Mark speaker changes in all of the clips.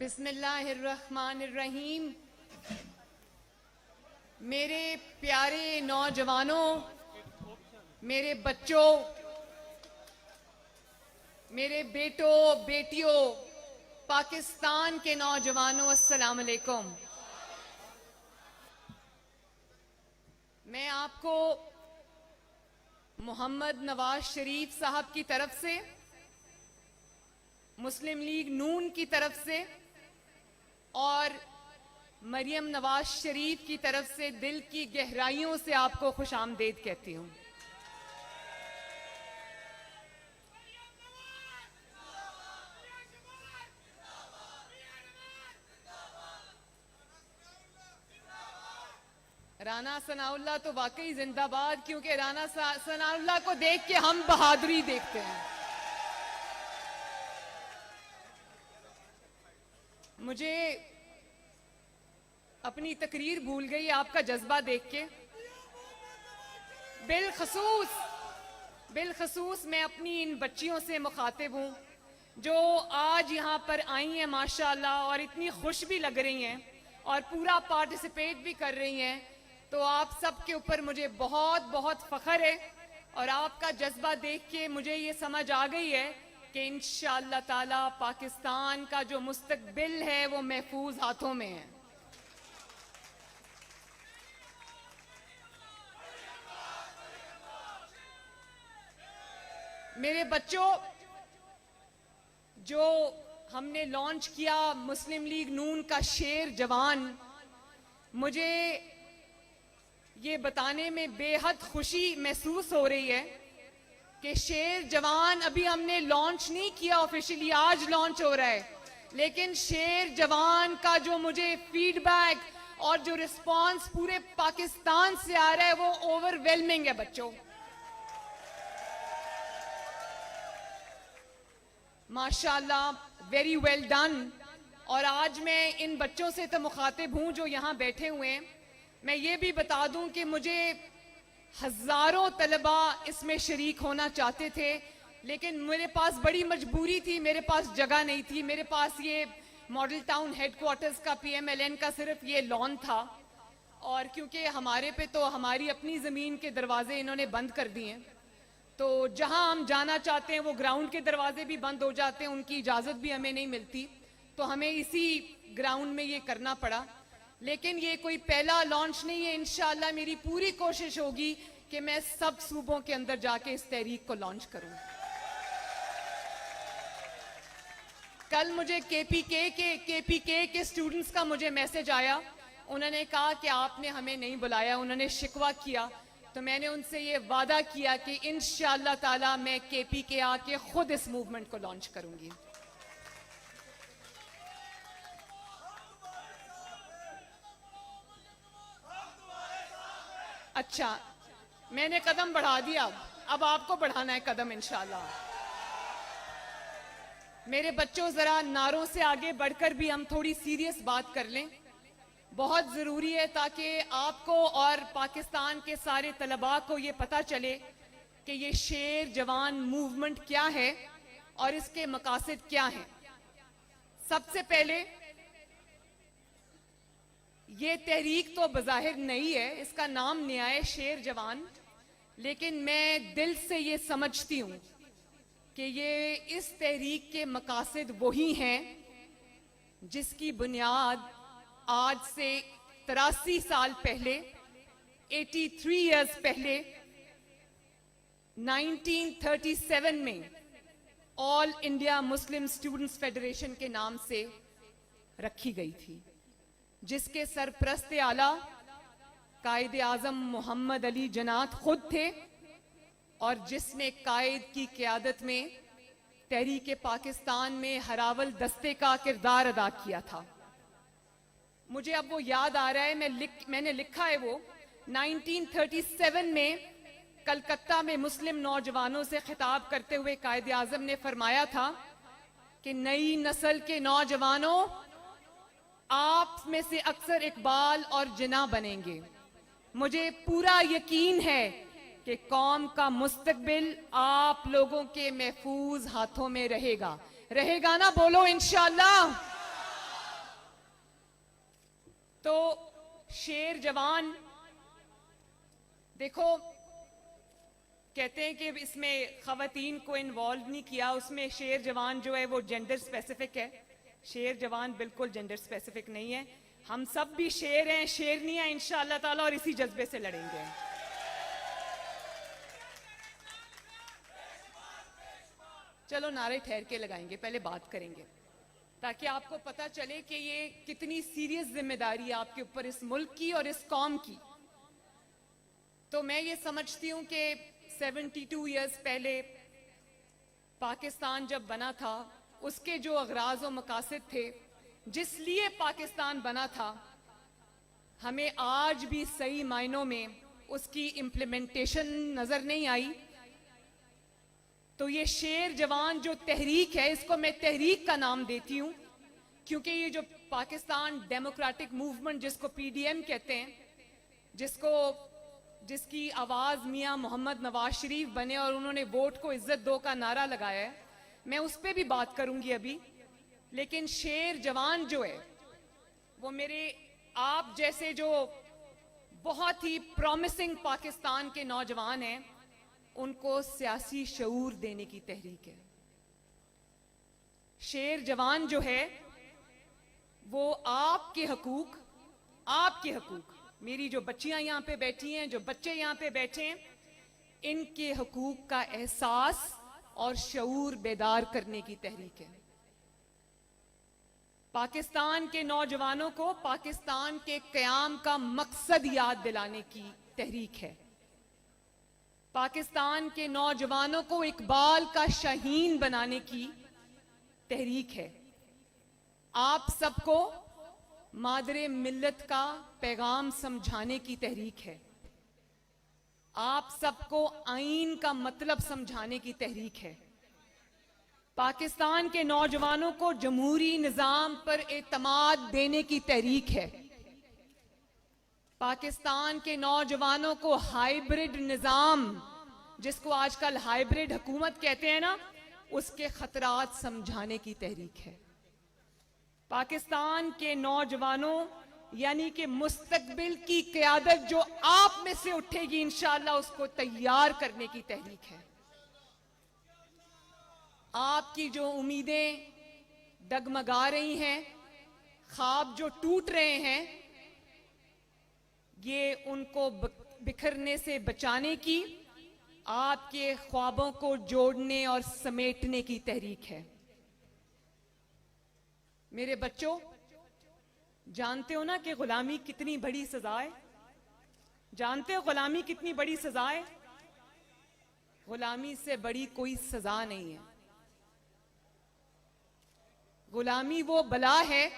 Speaker 1: बिस्मिल्लाहिर्रहमानिर्रहीम। मेरे प्यारे नौजवानों, मेरे बच्चों, मेरे बेटों बेटियों, पाकिस्तान के नौजवानों, अस्सलाम अलैकुम। मैं आपको मोहम्मद नवाज शरीफ साहब की तरफ से, मुस्लिम लीग नून की तरफ से और मरियम नवाज शरीफ की तरफ से दिल की गहराइयों से आपको खुशामदीद कहती हूं। राना सनाउल्लाह तो वाकई जिंदाबाद, क्योंकि राना सनाउल्लाह को देख के हम बहादुरी देखते हैं। मुझे अपनी तकरीर भूल गई आपका जज्बा देख के। बिलखसूस मैं अपनी इन बच्चियों से मुखातिब हूं जो आज यहां पर आई हैं माशाअल्लाह, और इतनी खुश भी लग रही हैं और पूरा पार्टिसिपेट भी कर रही हैं। तो आप सब के ऊपर मुझे बहुत बहुत फख्र है, और आपका जज्बा देख के मुझे ये समझ आ गई है कि इंशाअल्लाह ताला पाकिस्तान का जो मुस्तकबिल है वो महफूज हाथों में है। मेरे बच्चों, जो हमने लॉन्च किया मुस्लिम लीग नून का शेर जवान, मुझे ये बताने में बेहद खुशी महसूस हो रही है कि शेर जवान अभी हमने लॉन्च नहीं किया ऑफिशियली, आज लॉन्च हो रहा है, लेकिन शेर जवान का जो मुझे फीडबैक और जो रिस्पांस पूरे पाकिस्तान से आ रहा है वो ओवरवेलमिंग है बच्चों। माशाल्लाह, वेरी वेल डन। और आज मैं इन बच्चों से तो मुखातिब हूं जो यहां बैठे हुए हैं। मैं ये भी बता दूं कि मुझे हजारों तलबा इसमें शरीक होना चाहते थे, लेकिन मेरे पास बड़ी मजबूरी थी, मेरे पास जगह नहीं थी। मेरे पास ये मॉडल टाउन हेडक्वार्टर्स का PMLN का सिर्फ ये लॉन था, और क्योंकि हमारे पे तो हमारी अपनी ज़मीन के दरवाजे इन्होंने बंद कर दिए हैं, तो जहां हम जाना चाहते हैं वो ग्राउंड के दरवाजे भी बंद हो जाते हैं, उनकी इजाज़त भी हमें नहीं मिलती, तो हमें इसी ग्राउंड में ये करना पड़ा। लेकिन ये कोई पहला लॉन्च नहीं है। इंशाअल्लाह मेरी पूरी कोशिश होगी कि मैं सब सूबों के अंदर जाके इस तहरीक को लॉन्च करूं। कल मुझे KPK के स्टूडेंट्स का मुझे मैसेज आया, उन्होंने कहा कि आपने हमें नहीं बुलाया, उन्होंने शिकवा किया। तो मैंने उनसे ये वादा किया कि इंशाअल्लाह ताला मैं KPK आके खुद इस मूवमेंट को लॉन्च करूंगी। अच्छा, मैंने कदम बढ़ा दिया, अब आपको बढ़ाना है कदम इंशाअल्लाह। मेरे बच्चों, जरा नारों से आगे बढ़कर भी हम थोड़ी सीरियस बात कर लें, बहुत जरूरी है, ताकि आपको और पाकिस्तान के सारे तलबा को ये पता चले कि ये शेर जवान मूवमेंट क्या है और इसके मकासद क्या हैं। सबसे पहले, ये तहरीक तो बज़ाहिर नई है, इसका नाम नया है शेर जवान, लेकिन मैं दिल से ये समझती हूं कि ये इस तहरीक के मकासद वही हैं जिसकी बुनियाद आज से 83 साल पहले, 83 इयर्स पहले, 1937 में all India Muslim students federation के नाम से रखी गई थी, जिसके सरप्रस्त आला कायदे आजम मोहम्मद अली जनात खुद थे, और जिसने कायद की क़यादत में तहरीक पाकिस्तान में हरावल दस्ते का किरदार अदा किया था। मुझे अब वो याद आ रहा है, मैंने लिखा है वो 1937 में कलकत्ता में मुस्लिम नौजवानों से खिताब करते हुए कायदे आजम ने फरमाया था कि नई नस्ल के नौजवानों, आप में से अक्सर इकबाल और जिना बनेंगे। मुझे पूरा यकीन है कि कौम का मुस्तकबिल आप लोगों के महफूज हाथों में रहेगा। रहेगा ना? बोलो इंशाअल्लाह। तो शेर जवान, देखो कहते हैं कि इसमें खवातीन को इन्वॉल्व नहीं किया, उसमें शेर जवान जो है वो जेंडर स्पेसिफिक है। शेर जवान बिल्कुल जेंडर स्पेसिफिक नहीं है। हम सब भी शेर हैं, शेरनियां इंशाअल्लाह ताला, और इसी जज्बे से लड़ेंगे। चलो नारे ठहर के लगाएंगे, पहले बात करेंगे ताकि आपको पता चले कि ये कितनी सीरियस जिम्मेदारी है आपके ऊपर, इस मुल्क की और इस कौम की। तो मैं ये समझती हूं कि 72 ईयर्स पहले पाकिस्तान जब बना था, उसके जो अगराज और मकासद थे, जिस लिए पाकिस्तान बना था, हमें आज भी सही मायनों में उसकी इम्प्लीमेंटेशन नजर नहीं आई। तो ये शेर जवान जो तहरीक है, इसको मैं तहरीक का नाम देती हूं, क्योंकि ये जो पाकिस्तान डेमोक्रेटिक मूवमेंट, जिसको पीडीएम कहते हैं, जिसकी आवाज मियां मोहम्मद नवाज शरीफ बने और उन्होंने वोट को इज्जत दो का नारा लगाया है, मैं उस पर भी बात करूंगी अभी। लेकिन शेर जवान जो है वो मेरे आप जैसे जो बहुत ही प्रॉमिसिंग पाकिस्तान के नौजवान हैं, उनको सियासी शऊर देने की तहरीक है। शेर जवान जो है वो आपके हकूक, मेरी जो बच्चियां यहां पे बैठी हैं, जो बच्चे यहां पे बैठे हैं, इनके हकूक का एहसास और शऊर बेदार करने की तहरीक है। पाकिस्तान के नौजवानों को पाकिस्तान के क़याम का मकसद याद दिलाने की तहरीक है। पाकिस्तान के नौजवानों को इकबाल का शाहीन बनाने की तहरीक है। आप सबको मादरे मिल्लत का पैगाम समझाने की तहरीक है। आप सबको आईन का मतलब समझाने की तहरीक है। पाकिस्तान के नौजवानों को जमहूरी निजाम पर एतमाद देने की तहरीक है। पाकिस्तान के नौजवानों को हाइब्रिड निजाम, जिसको आजकल हाइब्रिड हुकूमत कहते हैं ना, उसके खतरात समझाने की तहरीक है। पाकिस्तान के नौजवानों यानी कि मुस्तकबिल की क़यादत जो आप में से उठेगी इंशाअल्लाह, उसको तैयार करने की तहरीक है। आपकी जो उम्मीदें डगमगा रही हैं, ख्वाब जो टूट रहे हैं, ये उनको बिखरने से बचाने की, आपके ख्वाबों को जोड़ने और समेटने की तहरीक है। मेरे बच्चों, जानते हो ना कि गुलामी कितनी बड़ी सजा है? जानते हो गुलामी कितनी बड़ी सजा है? गुलामी से बड़ी कोई सजा नहीं है। गुलामी वो बला है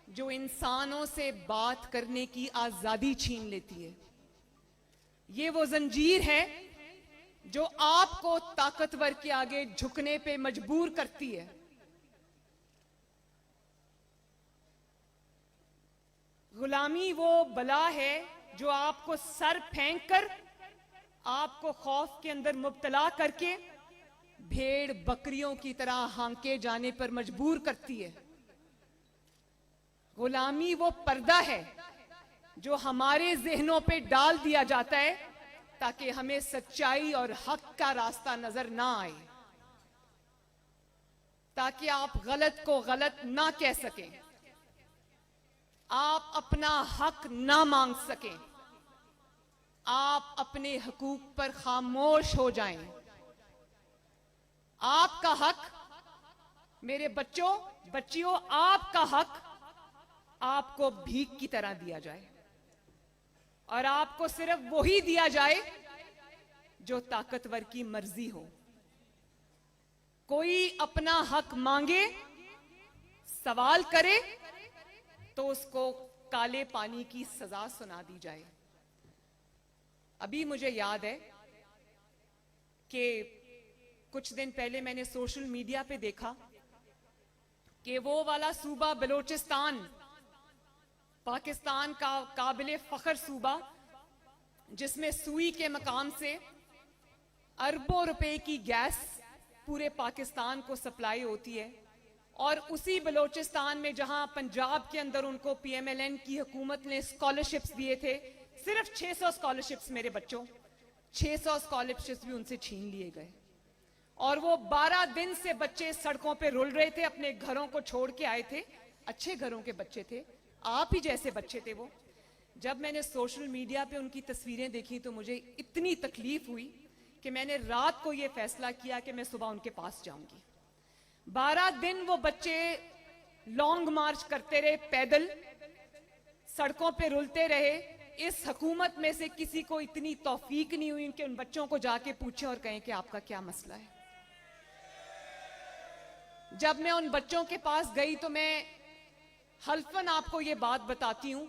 Speaker 1: जो इंसानों से बात करने की आजादी छीन लेती है। ये वो जंजीर है जो आपको ताकतवर के आगे झुकने पे मजबूर करती है। गुलामी वो बला है जो आपको सर फेंक कर, आपको खौफ के अंदर मुब्तला करके भेड़ बकरियों की तरह हांके जाने पर मजबूर करती है। गुलामी वो पर्दा है जो हमारे जहनों पे डाल दिया जाता है ताकि हमें सच्चाई और हक का रास्ता नजर ना आए, ताकि आप गलत को गलत ना कह सकें, आप अपना हक ना मांग सकें, आप अपने हकूक पर खामोश हो जाएं। आपका हक, मेरे बच्चों बच्चियों, आपका हक आपको भीख की तरह दिया जाए, और आपको सिर्फ वही दिया जाए जो ताकतवर की मर्जी हो। कोई अपना हक मांगे, सवाल करे, तो उसको काले पानी की सजा सुना दी जाए। अभी मुझे याद है कि कुछ दिन पहले मैंने सोशल मीडिया पे देखा कि वो वाला सूबा बलोचिस्तान, पाकिस्तान का काबिले फख्र सूबा, जिसमें सुई के मकाम से अरबों रुपए की गैस पूरे पाकिस्तान को सप्लाई होती है, और उसी बलोचिस्तान में जहां पंजाब के अंदर उनको पीएमएलएन की हुकूमत ने स्कॉलरशिप्स दिए थे, सिर्फ 600 स्कॉलरशिप्स मेरे बच्चों, 600 स्कॉलरशिप्स भी उनसे छीन लिए गए। और वो 12 दिन से बच्चे सड़कों पे रुल रहे थे, अपने घरों को छोड़ के आए थे, अच्छे घरों के बच्चे थे, आप ही जैसे बच्चे थे वो। जब मैंने सोशल मीडिया पे उनकी तस्वीरें देखी तो मुझे इतनी तकलीफ हुई कि मैंने रात को ये फैसला किया कि मैं सुबह उनके पास जाऊंगी। 12 दिन वो बच्चे लॉन्ग मार्च करते रहे, पैदल सड़कों पे रुलते रहे। इस हुकूमत में से किसी को इतनी तौफीक नहीं हुई कि उन बच्चों को जाके पूछे और कहें कि आपका क्या मसला है। जब मैं उन बच्चों के पास गई तो मैं हल्फन आपको ये बात बताती हूं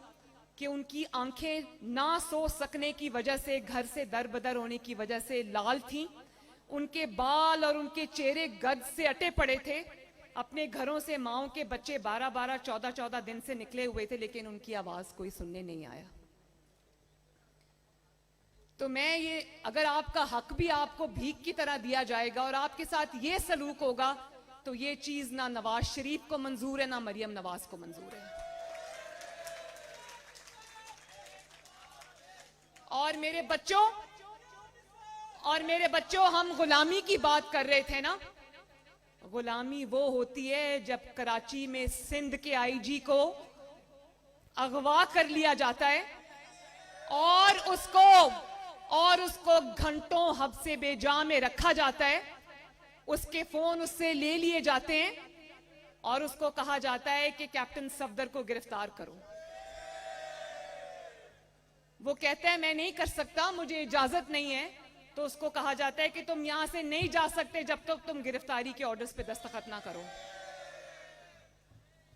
Speaker 1: कि उनकी आंखें ना सो सकने की वजह से, घर से दरबदर होने की वजह से लाल थीं, उनके बाल और उनके चेहरे गद से अटे पड़े थे। अपने घरों से माओं के बच्चे 12-12, 14-14 दिन से निकले हुए थे, लेकिन उनकी आवाज कोई सुनने नहीं आया। तो मैं ये, अगर आपका हक भी आपको भीख की तरह दिया जाएगा और आपके साथ ये सलूक होगा, तो ये चीज ना नवाज शरीफ को मंजूर है, ना मरियम नवाज को मंजूर है। और मेरे बच्चों, हम गुलामी की बात कर रहे थे ना। गुलामी वो होती है जब कराची में सिंध के आईजी को अगवा कर लिया जाता है और उसको घंटों हब्से बेजा में रखा जाता है, उसके फोन उससे ले लिए जाते हैं और उसको कहा जाता है कि कैप्टन सफदर को गिरफ्तार करो। वो कहता है मैं नहीं कर सकता, मुझे इजाजत नहीं है। तो उसको कहा जाता है कि तुम यहां से नहीं जा सकते जब तक तुम गिरफ्तारी के ऑर्डर्स पे दस्तखत ना करो।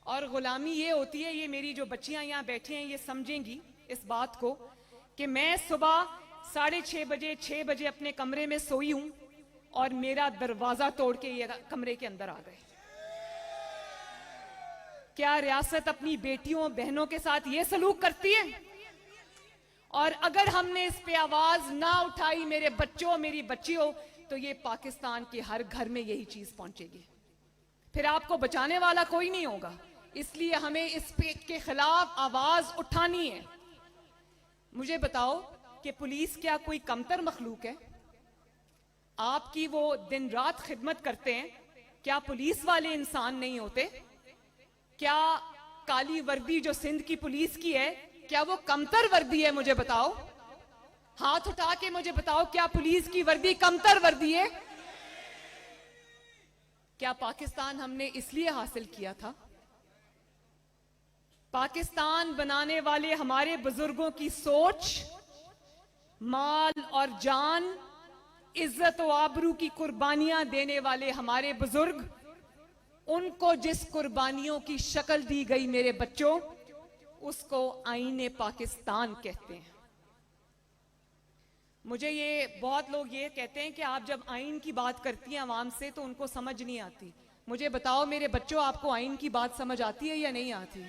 Speaker 1: और गुलामी ये होती है, ये मेरी जो बच्चियां यहां बैठी हैं ये समझेंगी इस बात को, कि मैं सुबह 6:30 बजे 6 बजे अपने कमरे में सोई हूं और मेरा दरवाजा तोड़ के ये कमरे के अंदर आ गए। क्या रियासत अपनी बेटियों बहनों के साथ ये सलूक करती है? और अगर हमने इस पे आवाज ना उठाई मेरे बच्चों, मेरी बच्चियों, तो ये पाकिस्तान के हर घर में यही चीज पहुंचेगी, फिर आपको बचाने वाला कोई नहीं होगा। इसलिए हमें इस पे के खिलाफ आवाज उठानी है। मुझे बताओ कि पुलिस क्या कोई कमतर मखलूक है? आपकी वो दिन रात खिदमत करते हैं, क्या पुलिस वाले इंसान नहीं होते? क्या काली वर्दी जो सिंध की पुलिस की है, क्या वो कमतर वर्दी है? मुझे बताओ, हाथ उठा के मुझे बताओ, क्या पुलिस की वर्दी कमतर वर्दी है? क्या पाकिस्तान हमने इसलिए हासिल किया था? पाकिस्तान बनाने वाले हमारे बुजुर्गों की सोच, माल और जान, इज्जत और आबरू की कुर्बानियां देने वाले हमारे बुजुर्ग, उनको जिस कुर्बानियों की शक्ल दी गई मेरे बच्चों, उसको आईने पाकिस्तान कहते हैं। मुझे ये बहुत लोग ये कहते हैं कि आप जब आइन की बात करती हैं आवाम से तो उनको समझ नहीं आती। मुझे बताओ मेरे बच्चों, आपको आइन की बात समझ आती है या नहीं आती?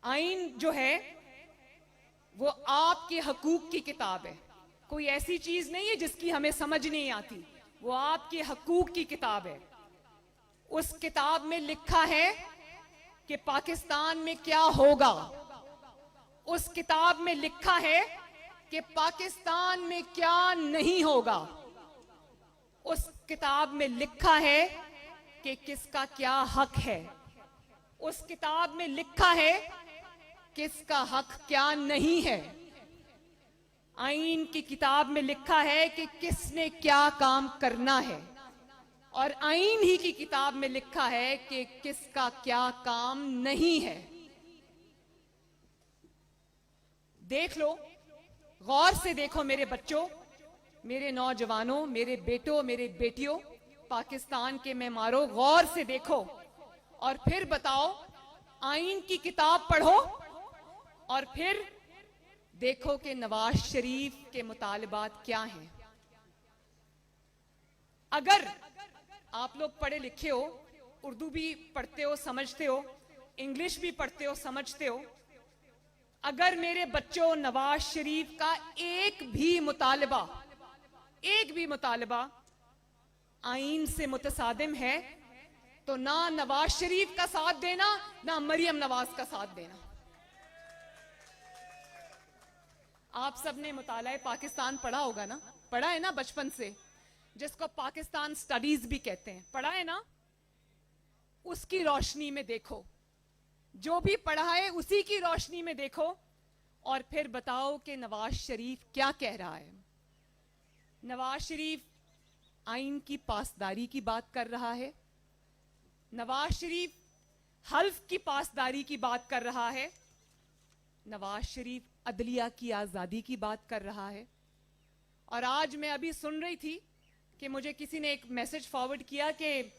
Speaker 1: आइन जो है वो आपके हकूक की किताब है, कोई ऐसी चीज नहीं है जिसकी हमें समझ नहीं आती। वो आपके हकूक की किताब है। उस किताब में लिखा है कि पाकिस्तान में क्या होगा। उस किताब में लिखा है कि पाकिस्तान में क्या नहीं होगा। उस किताब में लिखा है कि किसका क्या हक है। उस किताब में लिखा है किसका हक क्या नहीं है। आइन की किताब में लिखा है कि किसने क्या काम करना है, और आइन ही की किताब में लिखा है कि किसका क्या काम नहीं है। देख लो, गौर से देखो मेरे बच्चों, मेरे नौजवानों, मेरे बेटों, मेरे बेटियों, पाकिस्तान के मेहमानों, गौर से देखो और फिर बताओ। आइन की किताब पढ़ो और फिर देखो कि नवाज शरीफ के मुतालबात क्या हैं। अगर आप लोग पढ़े लिखे हो, उर्दू भी पढ़ते हो, समझते हो, इंग्लिश भी पढ़ते हो, समझते हो, अगर मेरे बच्चों नवाज शरीफ का एक भी मुतालबा आईन से मुतसादिम है तो ना नवाज शरीफ का साथ देना, ना मरियम नवाज का साथ देना। आप सबने मुताला पाकिस्तान पढ़ा होगा ना, पढ़ा है ना बचपन से, जिसको पाकिस्तान स्टडीज भी कहते हैं, पढ़ा है ना। उसकी रोशनी में देखो, जो भी पढ़ा है उसी की रोशनी में देखो, और फिर बताओ कि नवाज शरीफ क्या कह रहा है। नवाज शरीफ आइन की पासदारी की बात कर रहा है, नवाज शरीफ हल्फ की पासदारी की बात कर रहा है, नवाज शरीफ अदलिया की आजादी की बात कर रहा है। और आज मैं अभी सुन रही थी कि मुझे किसी ने एक मैसेज फॉरवर्ड किया कि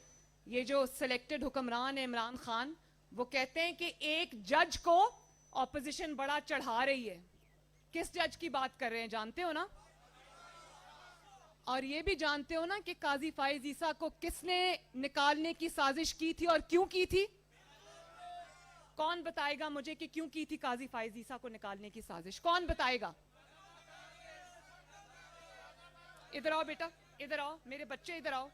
Speaker 1: ये जो सिलेक्टेड हुक्मरान है इमरान खान, वो कहते हैं कि एक जज को ऑपोजिशन बड़ा चढ़ा रही है। किस जज की बात कर रहे हैं जानते हो ना? और ये भी जानते हो ना कि काजी फाइज ईसा को किसने निकालने की साजिश की थी और क्यों की थी? कौन बताएगा मुझे कि क्यों की थी काजी फाइज ईसा को निकालने की साजिश? कौन बताएगा? इधर आओ बेटा, इधर आओ, मेरे बच्चे इधर आओ।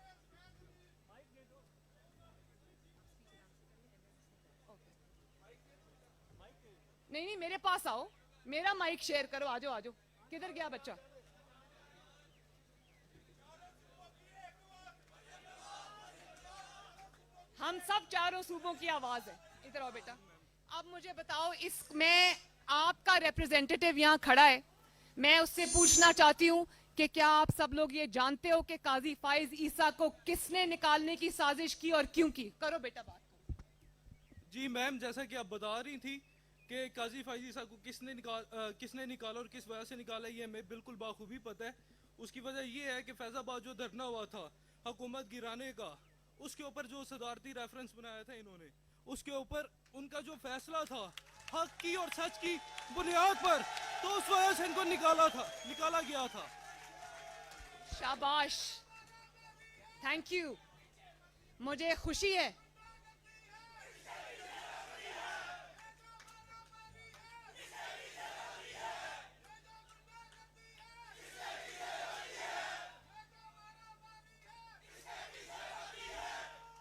Speaker 1: नहीं नहीं, मेरे पास आओ, मेरा माइक शेयर करो, आजो आजो। किधर गया बच्चा? हम सब चारों सूबों की आवाज है। इधर आओ बेटा। अब मुझे बताओ, इसमें आपका रिप्रेजेंटेटिव यहाँ खड़ा है, मैं उससे पूछना चाहती हूँ कि क्या आप सब लोग ये जानते हो कि काजी फाइज ईसा को किसने निकालने की साजिश की और क्यों की? करो बेटा बात करो।
Speaker 2: जी मैम, जैसा कि आप बता रही थी कि काजी फाइज ईसा को किसने निकाला और किस वजह से निकाला, ये हमें बिल्कुल बाखूबी पता है। उसकी वजह ये है कि फैजाबाद जो धरना हुआ था हुकूमत गिराने का, उसके ऊपर जो सदारती रेफरेंस बनाया था इन्होंने, उसके ऊपर उनका जो फैसला था हक की और सच की बुनियाद पर, तो उस वजह से इनको निकाला गया था।
Speaker 1: शाबाश, थैंक यू, मुझे खुशी है।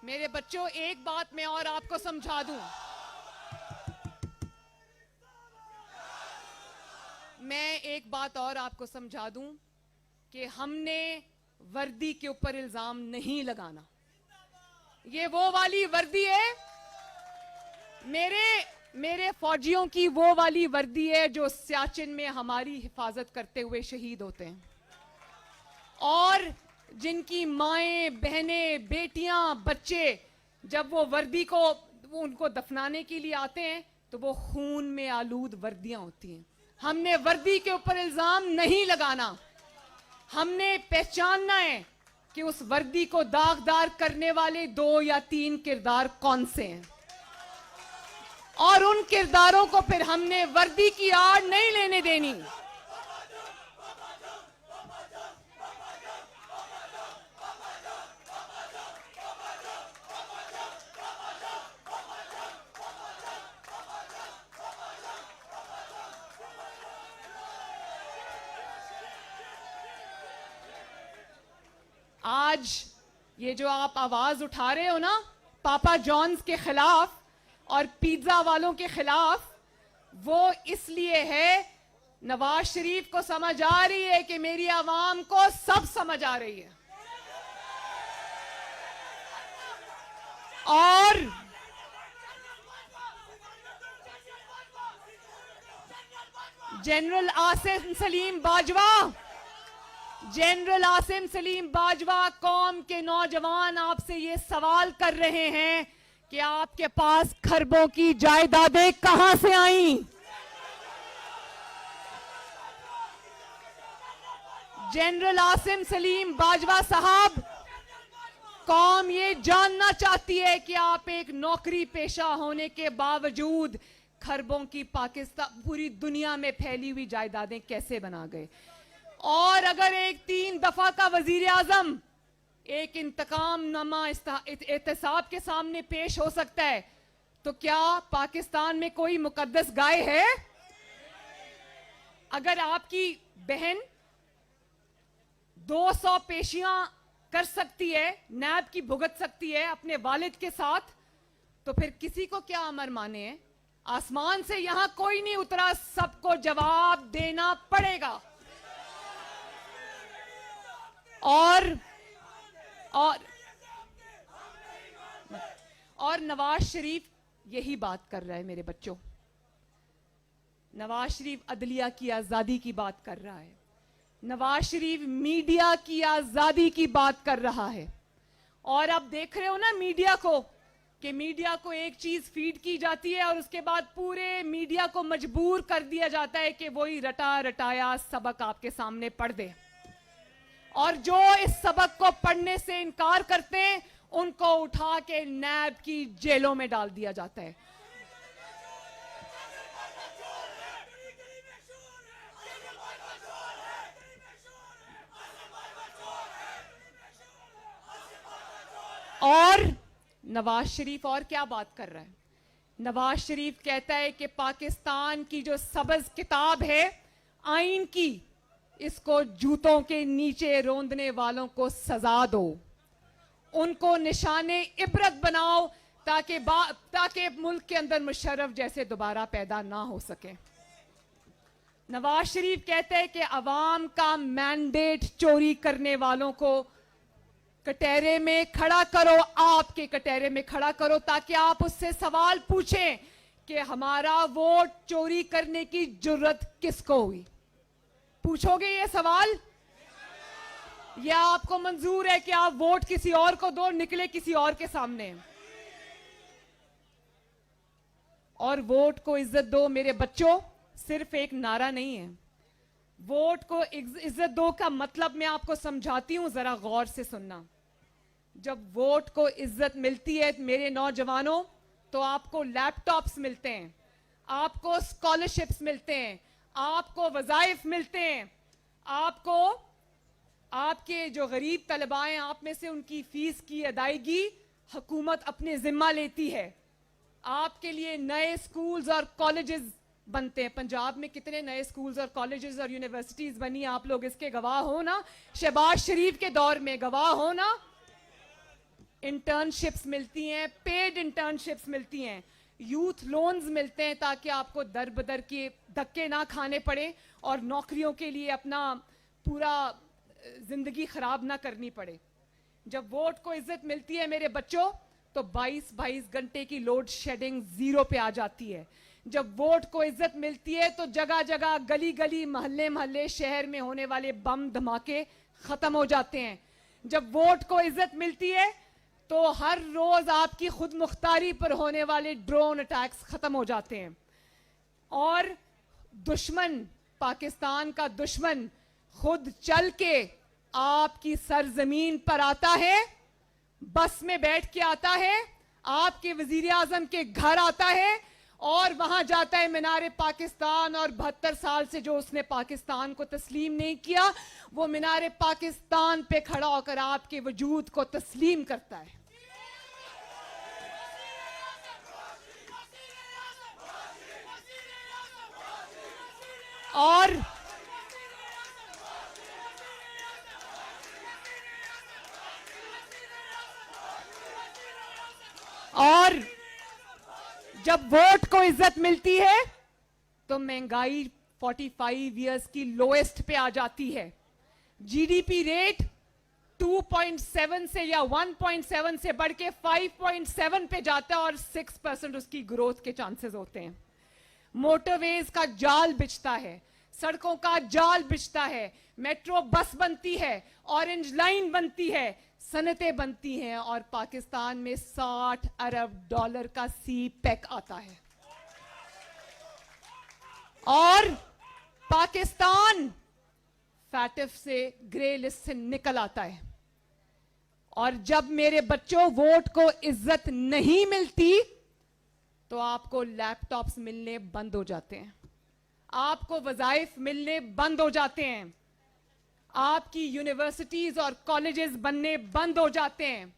Speaker 1: मेरे बच्चों, एक बात मैं और आपको समझा दूं, मैं एक बात और आपको समझा दूं कि हमने वर्दी के ऊपर इल्जाम नहीं लगाना। ये वो वाली वर्दी है, मेरे फौजियों की वो वाली वर्दी है जो सियाचिन में हमारी हिफाजत करते हुए शहीद होते हैं, और जिनकी माएं, बहनें, बेटियां, बच्चे जब वो वर्दी को उनको दफनाने के लिए आते हैं तो वो खून में आलूद वर्दियां होती हैं। हमने वर्दी के ऊपर इल्जाम नहीं लगाना, हमने पहचानना है कि उस वर्दी को दागदार करने वाले 2 या 3 किरदार कौन से हैं, और उन किरदारों को फिर हमने वर्दी की आड़ नहीं लेने देनी। आज ये जो आप आवाज उठा रहे हो ना पापा जॉन्स के खिलाफ और पिज्जा वालों के खिलाफ, वो इसलिए है नवाज शरीफ को समझ आ रही है कि मेरी आवाम को सब समझ आ रही है। और जनरल आसिम सलीम बाजवा कौम के नौजवान आपसे ये सवाल कर रहे हैं कि आपके पास खरबों की जायदादें कहां से आईं? जनरल आसिम सलीम बाजवा साहब, कौम ये जानना चाहती है कि आप एक नौकरी पेशा होने के बावजूद खरबों की पाकिस्तान पूरी दुनिया में फैली हुई जायदादें कैसे बना गए। और अगर एक 3 दफा का वजीर आजम एक इंतकामनामा एहतसाब के सामने पेश हो सकता है, तो क्या पाकिस्तान में कोई मुकद्दस गाय है? अगर आपकी बहन 200 पेशियां कर सकती है, नैब की भुगत सकती है अपने वालिद के साथ, तो फिर किसी को क्या अमर माने हैं? आसमान से यहां कोई नहीं उतरा, सबको जवाब देना पड़ेगा। और नवाज शरीफ यही बात कर रहा है मेरे बच्चों। नवाज शरीफ अदलिया की आजादी की बात कर रहा है, नवाज शरीफ मीडिया की आजादी की बात कर रहा है। और अब देख रहे हो ना मीडिया को, कि मीडिया को एक चीज फीड की जाती है और उसके बाद पूरे मीडिया को मजबूर कर दिया जाता है कि वही रटा रटाया सबक आपके सामने पढ़ दे। और जो इस सबक को पढ़ने से इनकार करते हैं उनको उठा के नैब की जेलों में डाल दिया जाता है। और नवाज शरीफ और क्या बात कर रहा है? नवाज शरीफ कहता है कि पाकिस्तान की जो सबज किताब है आईन की, इसको जूतों के नीचे रोंदने वालों को सजा दो, उनको निशाने इबरत बनाओ, ताकि मुल्क के अंदर मुशर्रफ जैसे दोबारा पैदा ना हो सके। नवाज शरीफ कहते हैं कि अवाम का मैंडेट चोरी करने वालों को कटहरे में खड़ा करो, आपके कटहरे में खड़ा करो, ताकि आप उससे सवाल पूछें कि हमारा वोट चोरी करने की जुर्रत किसको हुई? पूछोगे ये सवाल? या आपको मंजूर है कि आप वोट किसी और को दो, निकले किसी और के सामने? और वोट को इज्जत दो मेरे बच्चों सिर्फ एक नारा नहीं है। वोट को इज्जत दो का मतलब मैं आपको समझाती हूं, जरा गौर से सुनना। जब वोट को इज्जत मिलती है मेरे नौजवानों, तो आपको लैपटॉप्स मिलते हैं, आपको स्कॉलरशिप्स मिलते हैं, आपको वज़ाइफ मिलते हैं, आपको आपके जो गरीब तलबा हैं आप में से उनकी फीस की अदायगी हुकूमत अपने जिम्मा लेती है। आपके लिए नए स्कूल्स और कॉलेजेस बनते हैं। पंजाब में कितने नए स्कूल्स और कॉलेजेस और यूनिवर्सिटीज बनी, आप लोग इसके गवाह हो ना। शहबाज शरीफ के दौर में गवाह हो ना। इंटर्नशिप्स मिलती हैं, पेड इंटर्नशिप्स मिलती हैं, यूथ लोन्स मिलते हैं ताकि आपको दर बदर के धक्के ना खाने पड़े और नौकरियों के लिए अपना पूरा जिंदगी खराब ना करनी पड़े। जब वोट को इज्जत मिलती है मेरे बच्चों, तो 22-22 घंटे की लोड शेडिंग जीरो पे आ जाती है। जब वोट को इज्जत मिलती है तो जगह जगह, गली गली, मोहल्ले मोहल्ले, शहर में होने वाले बम धमाके खत्म हो जाते हैं। जब वोट को इज्जत मिलती है तो हर रोज आपकी खुद मुख्तारी पर होने वाले ड्रोन अटैक्स खत्म हो जाते हैं। और दुश्मन, पाकिस्तान का दुश्मन खुद चल के आपकी सरजमीन पर आता है, बस में बैठ के आता है, आपके वजीर आजम के घर आता है और वहां जाता है मीनारे पाकिस्तान, और 72 साल से जो उसने पाकिस्तान को तस्लीम नहीं किया, वो मीनारे पाकिस्तान पे खड़ा होकर आपके वजूद को तस्लीम करता है। और जब वोट को इज्जत मिलती है तो महंगाई 45 इयर्स की लोएस्ट पे आ जाती है। जीडीपी रेट 2.7 से या 1.7 से बढ़ के 5.7 पे जाता है और 6% उसकी ग्रोथ के चांसेस होते हैं। मोटरवेज का जाल बिछता है, सड़कों का जाल बिछता है, मेट्रो बस बनती है, ऑरेंज लाइन बनती है, सनतें बनती हैं, और पाकिस्तान में $60 अरब का सी पैक आता है। और पाकिस्तान फैटिफ से ग्रे लिस्ट से निकल आता है। और जब मेरे बच्चों वोट को इज्जत नहीं मिलती तो आपको लैपटॉप्स मिलने बंद हो जाते हैं, आपको वज़ाइफ मिलने बंद हो जाते हैं, आपकी यूनिवर्सिटीज और कॉलेजेस बनने बंद हो जाते हैं,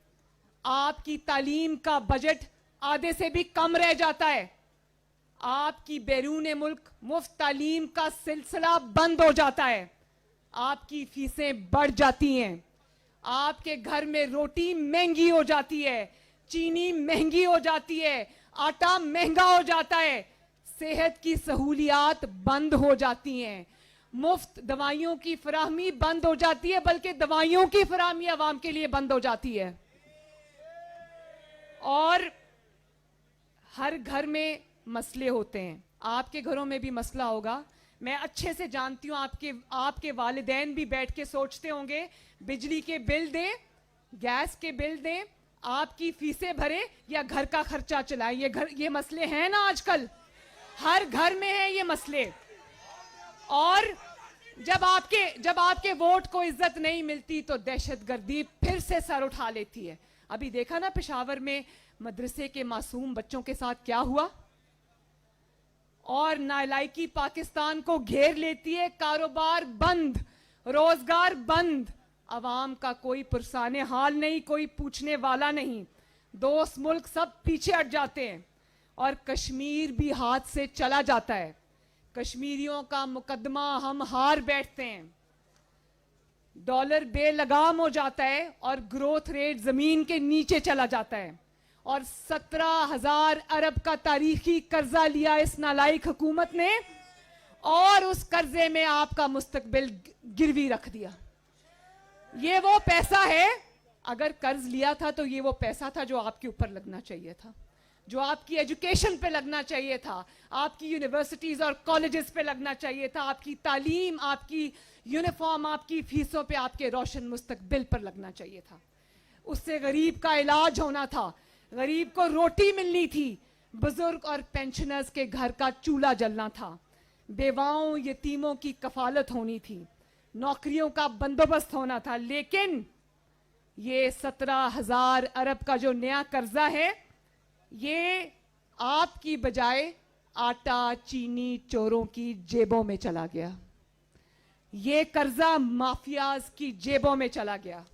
Speaker 1: आपकी तालीम का बजट आधे से भी कम रह जाता है, आपकी बैरून मुल्क मुफ्त तालीम का सिलसिला बंद हो जाता है, आपकी फीसें बढ़ जाती हैं, आपके घर में रोटी महंगी हो जाती है, चीनी महंगी हो जाती है, आटा महंगा हो जाता है, सेहत की सहूलियात बंद हो जाती हैं, मुफ्त दवाइयों की फराहमी बंद हो जाती है, बल्कि दवाइयों की फराहमी आवाम के लिए बंद हो जाती है। और हर घर में मसले होते हैं, आपके घरों में भी मसला होगा। मैं अच्छे से जानती हूं, आपके वालिदैन भी बैठ के सोचते होंगे, बिजली के बिल दें, गैस के बिल दें, आपकी फीसें भरे या घर का खर्चा चलाएं। ये मसले हैं ना, आजकल हर घर में है ये मसले। और जब आपके वोट को इज्जत नहीं मिलती तो दहशतगर्दी फिर से सर उठा लेती है। अभी देखा ना पेशावर में मदरसे के मासूम बच्चों के साथ क्या हुआ, और नालायकी पाकिस्तान को घेर लेती है। कारोबार बंद, रोजगार बंद, अवाम का कोई पुरसाने हाल नहीं, कोई पूछने वाला नहीं, दोस्त मुल्क सब पीछे हट जाते हैं और कश्मीर भी हाथ से चला जाता है। कश्मीरियों का मुकदमा हम हार बैठते हैं, डॉलर बेलगाम हो जाता है और ग्रोथ रेट जमीन के नीचे चला जाता है। और 17,000 अरब का तारीखी कर्जा लिया इस नालायक हुकूमत ने, और उस कर्जे में आपका मुस्तकबिल गिरवी रख दिया। ये वो पैसा है, अगर कर्ज लिया था तो ये वो पैसा था जो आपके ऊपर लगना चाहिए था, जो आपकी एजुकेशन पे लगना चाहिए था, आपकी यूनिवर्सिटीज और कॉलेजेस पे लगना चाहिए था, आपकी तालीम, आपकी यूनिफॉर्म, आपकी फीसों पे, आपके रोशन मुस्तकबिल पर लगना चाहिए था। उससे गरीब का इलाज होना था, गरीब को रोटी मिलनी थी, बुजुर्ग और पेंशनर्स के घर का चूल्हा जलना था, बेवाओं यतीमों की कफालत होनी थी, नौकरियों का बंदोबस्त होना था। लेकिन ये 17,000 अरब का जो नया कर्जा है, ये आपकी बजाय आटा चीनी चोरों की जेबों में चला गया। ये कर्जा माफियाज की जेबों में चला गया,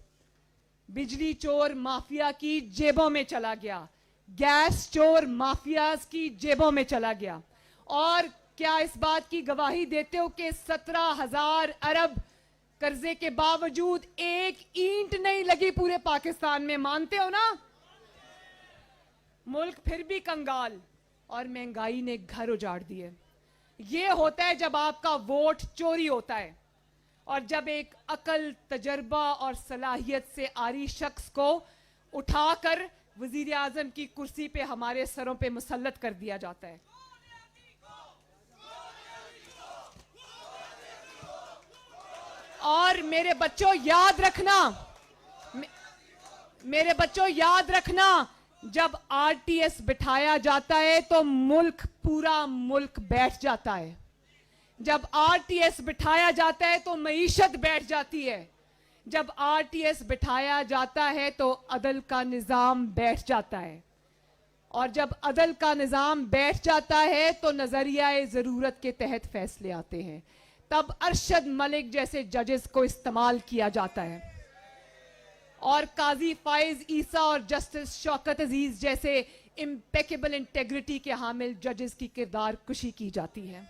Speaker 1: बिजली चोर माफिया की जेबों में चला गया, गैस चोर माफियाज की जेबों में चला गया। और क्या इस बात की गवाही देते हो कि 17,000 अरब कर्जे के बावजूद एक ईंट नहीं लगी पूरे पाकिस्तान में? मानते हो ना? मुल्क फिर भी कंगाल, और महंगाई ने घर उजाड़ दिए। ये होता है जब आपका वोट चोरी होता है, और जब एक अकल, तजर्बा और सलाहियत से आरी शख्स को उठाकर वजीर आजम की कुर्सी पे हमारे सरों पे मुसल्लत कर दिया जाता है। और मेरे बच्चों याद रखना, जब आरटीएस बिठाया जाता है तो पूरा मुल्क बैठ जाता है। जब आरटीएस बिठाया जाता है तो मईशत बैठ जाती है। जब आरटीएस बिठाया जाता है तो अदल का निजाम बैठ जाता है, और जब अदल का निजाम बैठ जाता है तो नजरिया जरूरत के तहत फैसले आते हैं। तब अरशद मलिक जैसे जजेस को इस्तेमाल किया जाता है, और काजी फाइज ईसा और जस्टिस शौकत अजीज जैसे इम्पेकेबल इंटेग्रिटी के हामिल जजेस की किरदार कुशी की जाती है।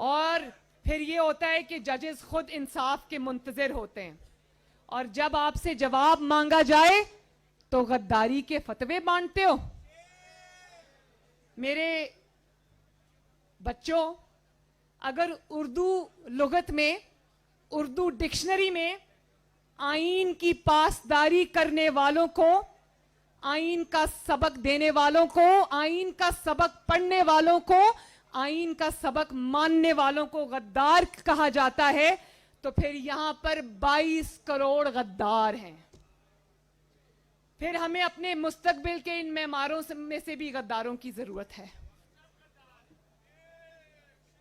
Speaker 1: और फिर ये होता है कि जजेस खुद इंसाफ के मुंतजिर होते हैं, और जब आपसे जवाब मांगा जाए तो गद्दारी के फतवे बांटते हो। मेरे बच्चों, अगर उर्दू लुगत में, उर्दू डिक्शनरी में आईन की पासदारी करने वालों को, आईन का सबक देने वालों को, आईन का सबक पढ़ने वालों को, आईन का सबक मानने वालों को गद्दार कहा जाता है, तो फिर यहां पर 22 करोड़ गद्दार हैं। फिर हमें अपने मुस्तकबिल के इन मेमारों में से भी गद्दारों की जरूरत है।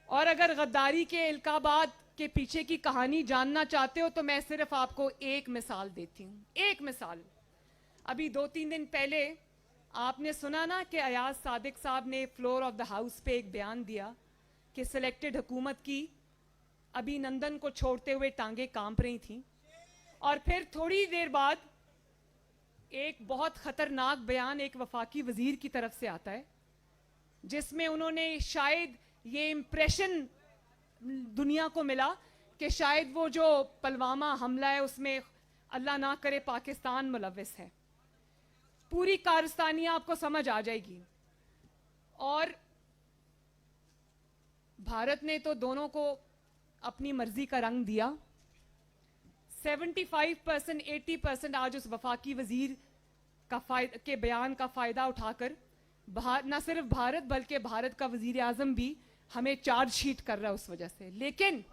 Speaker 1: और अगर गद्दारी के इल्काबात के पीछे की कहानी जानना चाहते हो तो मैं सिर्फ आपको एक मिसाल देती हूं, एक मिसाल। अभी 2-3 दिन पहले आपने सुना ना कि अयाज सादिक साहब ने फ्लोर ऑफ द हाउस पे एक बयान दिया कि सिलेक्टेड हुकूमत की अभिनंदन को छोड़ते हुए टांगे कांप रही थी। और फिर थोड़ी देर बाद एक बहुत खतरनाक बयान एक वफाकी वजीर की तरफ से आता है, जिसमें उन्होंने शायद ये इंप्रेशन दुनिया को मिला कि शायद वो जो पुलवामा हमला है उसमें अल्लाह ना करे पाकिस्तान मुलव्विस है। पूरी कारस्तानियां आपको समझ आ जाएगी। और भारत ने तो दोनों को अपनी मर्जी का रंग दिया। 75% 80% आज उस वफाकी वजीर के बयान का फायदा उठाकर न सिर्फ भारत बल्कि भारत का वजीर आजम भी हमें चार्जशीट कर रहा है उस वजह से। लेकिन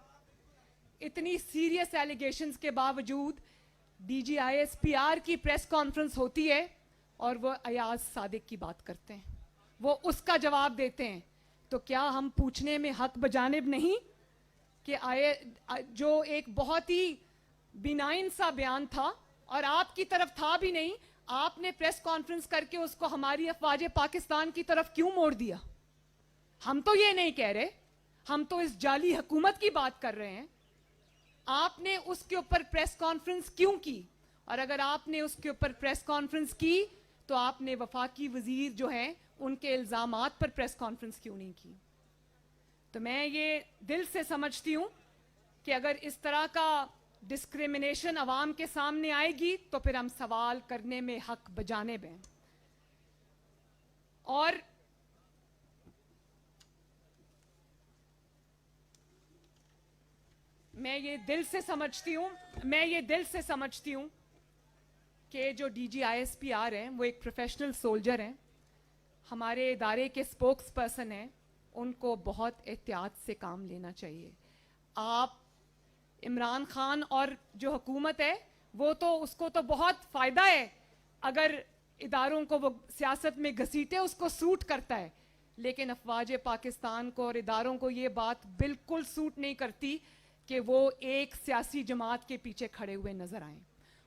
Speaker 1: इतनी सीरियस एलिगेशंस के बावजूद DGISPR की प्रेस कॉन्फ्रेंस होती है और वो अयाज सादिक की बात करते हैं, वो उसका जवाब देते हैं। तो क्या हम पूछने में हक बजानिब नहीं कि जो एक बहुत ही बिनाइन सा बयान था और आपकी तरफ था भी नहीं, आपने प्रेस कॉन्फ्रेंस करके उसको हमारी अफवाज पाकिस्तान की तरफ क्यों मोड़ दिया? हम तो ये नहीं कह रहे, हम तो इस जाली हुकूमत की बात कर रहे हैं। आपने उसके ऊपर प्रेस कॉन्फ्रेंस क्यों की? और अगर आपने उसके ऊपर प्रेस कॉन्फ्रेंस की तो आपने वफाकी वजीर जो हैं उनके इल्जामात पर प्रेस कॉन्फ्रेंस क्यों नहीं की? तो मैं ये दिल से समझती हूं कि अगर इस तरह का डिस्क्रिमिनेशन अवाम के सामने आएगी तो फिर हम सवाल करने में हक बजाने में। और मैं ये दिल से समझती हूं कि जो DGISPR हैं वो एक प्रोफेशनल सोल्जर हैं, हमारे इदारे के स्पोक्स पर्सन हैं, उनको बहुत एहतियात से काम लेना चाहिए। आप इमरान खान और जो हुकूमत है वो तो उसको तो बहुत फायदा है अगर इदारों को वो सियासत में घसीटे, उसको सूट करता है। लेकिन अफवाज पाकिस्तान को और इदारों को ये बात बिल्कुल सूट नहीं करती कि वो एक सियासी जमात के पीछे खड़े हुए नजर आए।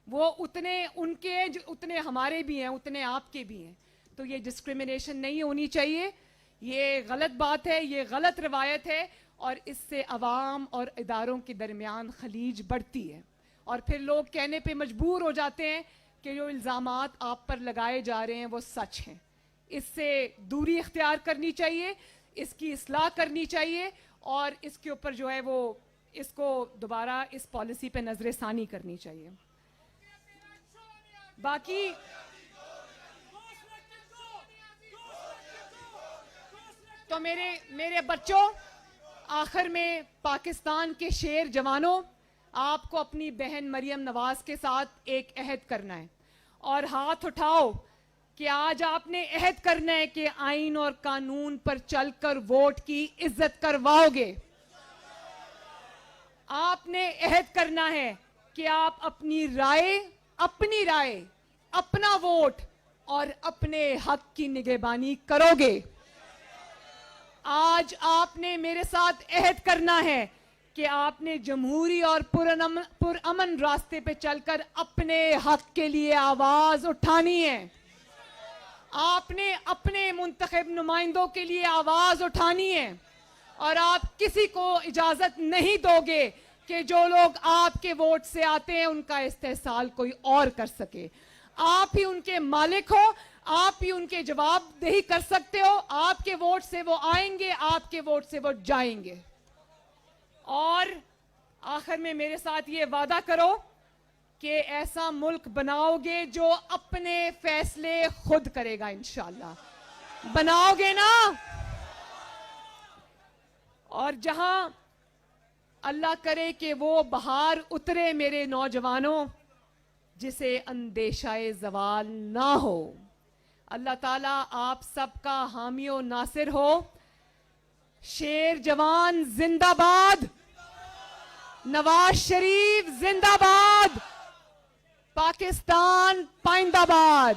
Speaker 1: वो उतने हमारे भी हैं, उतने आपके भी हैं। तो ये डिस्क्रिमिनेशन नहीं होनी चाहिए, ये गलत बात है, ये गलत रवायत है और इससे अवाम और इदारों के दरमियान खलीज बढ़ती है और फिर लोग कहने पे मजबूर हो जाते हैं कि जो इल्ज़ामात आप पर लगाए जा रहे हैं वो सच हैं। इससे दूरी इख्तियार करनी चाहिए, इसकी इस्लाह करनी चाहिए और इसके ऊपर जो है वो इसको दोबारा इस पॉलिसी पे नजरसानी करनी चाहिए। बाकी तो मेरे बच्चों, आखिर में पाकिस्तान के शेर जवानों, आपको अपनी बहन मरियम नवाज के साथ एक अहद करना है और हाथ उठाओ कि आज आपने अहद करना है कि आइन और कानून पर चलकर वोट की इज्जत करवाओगे। आपने अहद करना है कि आप अपनी राय, अपना वोट और अपने हक की निगहबानी करोगे। आज आपने मेरे साथ अहद करना है कि आपने जमहूरी और पुरअमन रास्ते पे चलकर अपने हक के लिए आवाज उठानी है। आपने अपने मुंतखब नुमाइंदों के लिए आवाज उठानी है और आप किसी को इजाजत नहीं दोगे कि जो लोग आपके वोट से आते हैं उनका इस्तेहसाल कोई और कर सके। आप ही उनके मालिक हो, आप ही उनके जवाबदेही कर सकते हो। आपके वोट से वो आएंगे, आपके वोट से वो जाएंगे। और आखिर में मेरे साथ ये वादा करो कि ऐसा मुल्क बनाओगे जो अपने फैसले खुद करेगा। इंशाअल्लाह बनाओगे ना? और जहां अल्लाह करे कि वो बहार उतरे मेरे नौजवानों, जिसे अंदेशाए जवाल ना हो। अल्लाह ताला आप सबका हामी और नासिर हो। शेर जवान जिंदाबाद, नवाज शरीफ जिंदाबाद, पाकिस्तान पाइंदाबाद।